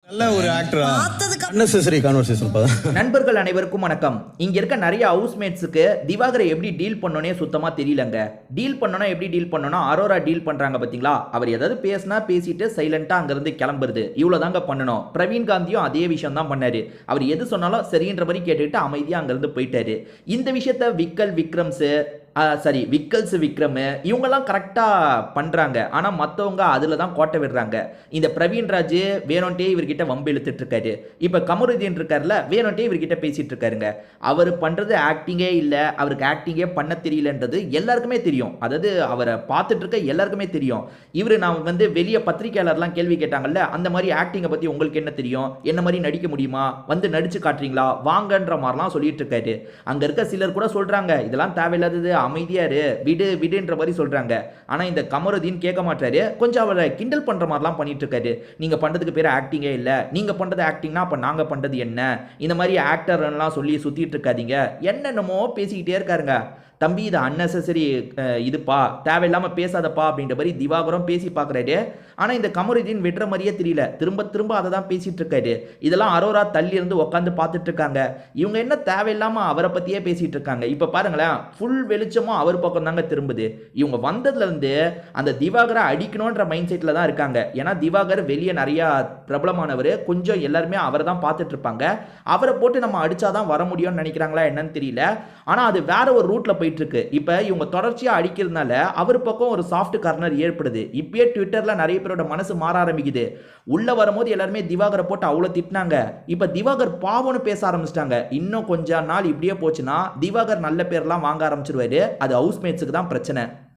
நல்ல ஒரு ஆக்டரா unnecessary conversation பா. நண்பர்கள் அனைவருக்கும் வணக்கம். இங்க இருக்க நிறைய ஹவுஸ்மேட்ஸுக்கு திவாகரை எப்படி டீல் பண்ணனே சுத்தமா தெரியலங்க. டீல் பண்ணனா எப்படி டீல் பண்ணனும் அரோரா டீல் பண்றாங்க பாத்தீங்களா? அவர் ஏதாவது பேசினா பேசிட்டு சைலண்டா அங்க இருந்து கிளம்புறது. இவ்வளவுதாங்க பண்ணணும். பிரவீன் காந்தியும் அதே விஷயம் தான் பண்ணாரு. அவர் எது சொன்னாலும் சரின்ற மாதிரி கேட்டுட்டு அமைதியா அங்க இருந்து போயிட்டாரு. இந்த விஷயத்த விக்கல்ஸ் விக்ரம் இவங்கெல்லாம் கரெக்டாக பண்ணுறாங்க. ஆனால் மற்றவங்க அதில் தான் கோட்டை விடுறாங்க. இந்த பிரவீன்ராஜ் வேணுன்ட்டே இவர்கிட்ட வம்பு இழுத்துட்டு இருக்காரு. இப்போ கமருதீன் இருக்காருல, வேணுன்ட்டே இவர்கிட்ட பேசிட்டு இருக்காருங்க. அவர் பண்ணுறது ஆக்டிங்கே இல்லை, அவருக்கு ஆக்டிங்கே பண்ண தெரியலன்றது எல்லாருக்குமே தெரியும். அதாவது அவரை பார்த்துட்டு இருக்க எல்லாருக்குமே தெரியும். நான் வெளியே பத்திரிகையாளர்லாம் கேள்வி கேட்டாங்கல்ல, அந்த மாதிரி ஆக்டிங்கை பற்றி உங்களுக்கு என்ன தெரியும், என்ன மாதிரி நடிக்க முடியுமா, வந்து நடிச்சு காட்டுறீங்களா வாங்கன்ற மாதிரிலாம் சொல்லிட்டு இருக்காரு. அங்கே இருக்க சிலர் கூட சொல்கிறாங்க, இதெல்லாம் தேவையில்லாதது, அமைதியாரு, விடுன்ற மாதிரி சொல்றாங்க. ஆனா இந்த கமருதீன் கேட்க மாட்டாரு. கொஞ்சம் அவரை கிண்டல் பண்ற மாதிரிலாம் பண்ணிட்டு இருக்காரு. நீங்க பண்றதுக்கு பேர் ஆக்டிங்கே இல்ல, நீங்க பண்றது ஆக்டிங்னா அப்ப நாங்க பண்றது என்ன, இந்த மாதிரி ஆக்டர் எல்லாம் சொல்லி சுத்திட்டு இருக்காதீங்க, என்னென்னமோ பேசிக்கிட்டே இருக்காருங்க. தம்பி இது அன்னெசரி, இதுப்பா தேவையில்லாமல் பேசாதப்பா அப்படின்ற மாதிரி திவாகரம் பேசி பார்க்குறாரு. ஆனால் இந்த கமருதீன் விடுற மாதிரியே தெரியல, திரும்ப திரும்ப அதை தான் பேசிகிட்டு இருக்காரு. இதெல்லாம் அரோரா தள்ளி இருந்து உட்காந்து பார்த்துட்டு இருக்காங்க. இவங்க என்ன தேவையில்லாமல் அவரை பற்றியே பேசிகிட்டு இருக்காங்க. இப்போ பாருங்களேன், ஃபுல் வெளிச்சமும் அவர் பக்கம் தாங்க திரும்புது. இவங்க வந்ததுலேருந்து அந்த திவாகரை அடிக்கணுன்ற மைண்ட் செட்டில் தான் இருக்காங்க. ஏன்னா திவாகர் வெளியே நிறையா பிரபலமானவர், கொஞ்சம் எல்லாருமே அவரை தான் பார்த்துட்டு இருப்பாங்க. அவரை போட்டு நம்ம அடித்தாதான் வர முடியும்னு நினைக்கிறாங்களா என்னன்னு தெரியல. ஆனால் அது வேற ஒரு ரூட்டில் போய் இருக்கு. இப்ப இவங்க தொடர்ச்சியா அடிக்கிறதுனால அவர் பக்கம் ஒரு சாஃப்ட் கார்னர் ஏற்படுது. இப்பயே ட்விட்டர்ல நிறைய பேரோட மனசு மாற ஆரம்பிக்குது. உள்ள வரும்போது எல்லாருமே திவாகரை போட்டு அவ்வளவு திட்டினாங்க. இப்ப திவாகர் பாவம்னு பேச ஆரம்பிச்சிட்டாங்க. இன்னும் கொஞ்ச நாள் இப்படியே போச்சுன்னா திவாகர் நல்ல பேர்லாம் வாங்க ஆரம்பிச்சிருவாரு. அது ஹவுஸ்மேட்ஸுக்கு தான் பிரச்சனை.